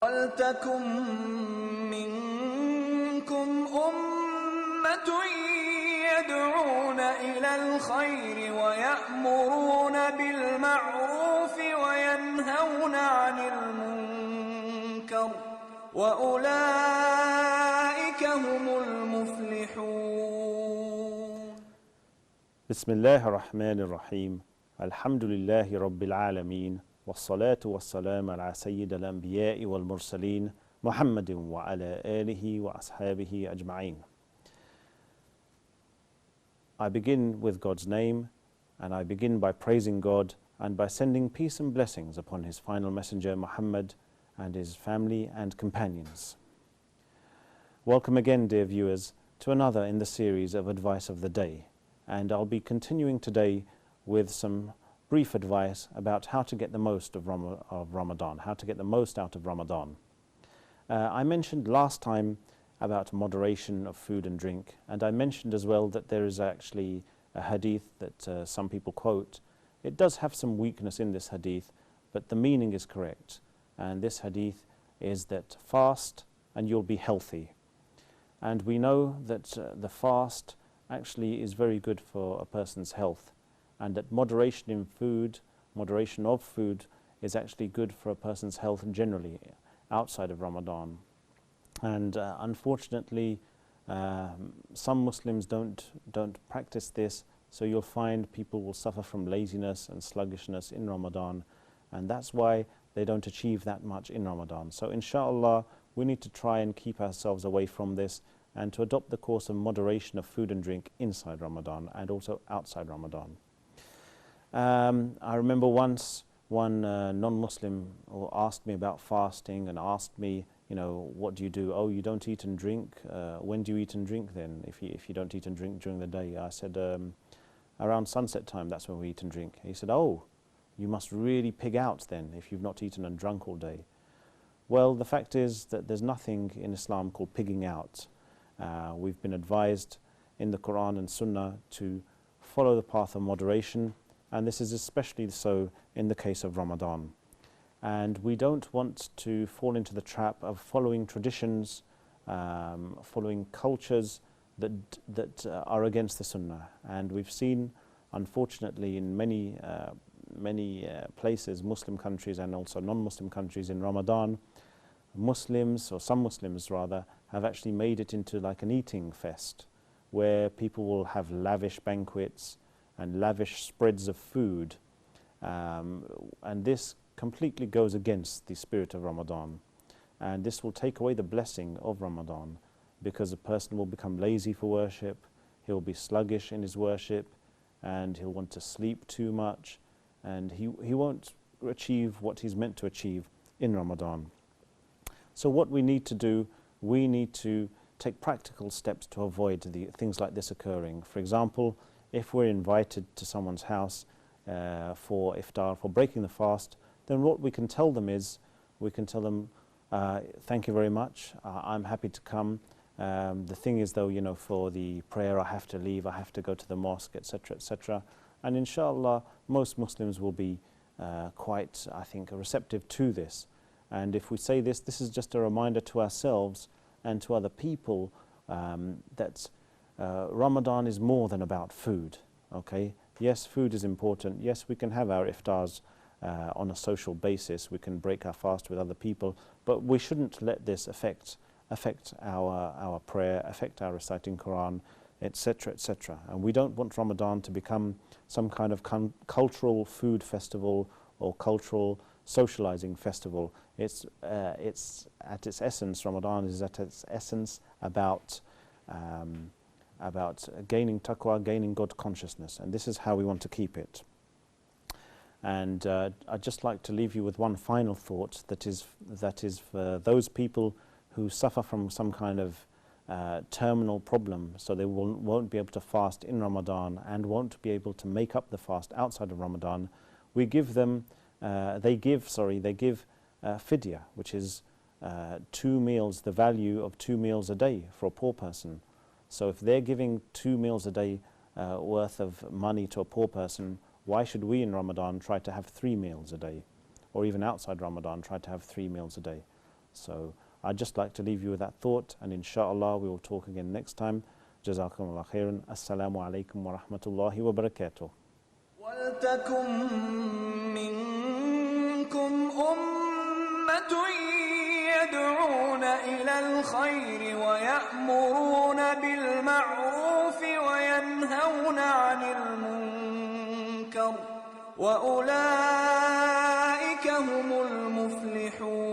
وَلْتَكُن مِّنكُمْ أُمَّةٌ يَدْعُونَ إِلَى الْخَيْرِ وَيَأْمُرُونَ بِالْمَعْرُوفِ وَيَنْهَوْنَ عَنِ الْمُنكَرِ وَأُولَئِكَ هُمُ الْمُفْلِحُونَ. Bismillah ar-Rahman ar-Rahim. Alhamdulillahi Rabbil Alameen. والصلاة والسلام على سيد الأنبياء والمرسلين محمد وعلى آله وأصحابه أجمعين. I begin with God's name, and I begin by praising God and by sending peace and blessings upon His final messenger Muhammad and his family and companions. Welcome again, dear viewers, to another in the series of Advice of the Day, and I'll be continuing today with some brief advice about how to get the most of Ramadan, how to get the most out of Ramadan. I mentioned last time about moderation of food and drink, and I mentioned as well that there is actually a hadith that some people quote. It does have some weakness in this hadith, but the meaning is correct. And this hadith is that fast and you'll be healthy. And we know that the fast actually is very good for a person's health, and that moderation in food, moderation of food, is actually good for a person's health generally outside of Ramadan. And unfortunately, some Muslims don't practice this, so you'll find people will suffer from laziness and sluggishness in Ramadan, and that's why they don't achieve that much in Ramadan. So inshallah, we need to try and keep ourselves away from this and to adopt the course of moderation of food and drink inside Ramadan and also outside Ramadan. I remember once one non-Muslim asked me about fasting and asked me, what do you do? Oh, you don't eat and drink? When do you eat and drink then, if you don't eat and drink during the day? I said, around sunset time, that's when we eat and drink. He said, oh, you must really pig out then if you've not eaten and drunk all day. Well, the fact is that there's nothing in Islam called pigging out. We've been advised in the Quran and Sunnah to follow the path of moderation, and this is especially so in the case of Ramadan. And we don't want to fall into the trap of following traditions, following cultures that are against the Sunnah. And we've seen, unfortunately, in many places, Muslim countries and also non-Muslim countries, in Ramadan, Muslims, or some Muslims rather, have actually made it into like an eating fest, where people will have lavish banquets and lavish spreads of food, and this completely goes against the spirit of Ramadan, and this will take away the blessing of Ramadan, because a person will become lazy for worship, he'll be sluggish in his worship, and he'll want to sleep too much, and he won't achieve what he's meant to achieve in Ramadan. So what we need to do, we need to take practical steps to avoid things like this occurring. For example, if we're invited to someone's house for iftar, for breaking the fast, then what we can tell them is, we can tell them, thank you very much, I'm happy to come. The thing is though, for the prayer I have to leave, I have to go to the mosque, etc., etc. And inshallah, most Muslims will be quite, I think, receptive to this. And if we say this, this is just a reminder to ourselves and to other people that Ramadan is more than about food, okay? Yes, food is important. Yes, we can have our iftars on a social basis. We can break our fast with other people, but we shouldn't let this affect our prayer, affect our reciting Quran, etc., etc. And we don't want Ramadan to become some kind of cultural food festival or cultural socializing festival. It's at its essence, Ramadan is at its essence about gaining taqwa, gaining God consciousness, and this is how we want to keep it. And I'd just like to leave you with one final thought, that is for those people who suffer from some kind of terminal problem, so they won't be able to fast in Ramadan and won't be able to make up the fast outside of Ramadan. We give them, they give fidya, which is 2 meals, the value of 2 meals a day for a poor person. So if they're giving 2 meals a day worth of money to a poor person, why should we in Ramadan try to have 3 meals a day? Or even outside Ramadan try to have 3 meals a day? So I'd just like to leave you with that thought, and inshallah we will talk again next time. Jazakumullah khairan. Assalamu alaikum wa rahmatullahi wa barakatuh. وَلْتَكُن مِّنكُمْ أُمَّةٌ يَدْعُونَ إِلَى الْخَيْرِ وَيَأْمُرُونَ بِالْمَعْرُوفِ وَيَنْهَوْنَ عَنِ الْمُنكَرِ وَأُولَئِكَ هُمُ الْمُفْلِحُونَ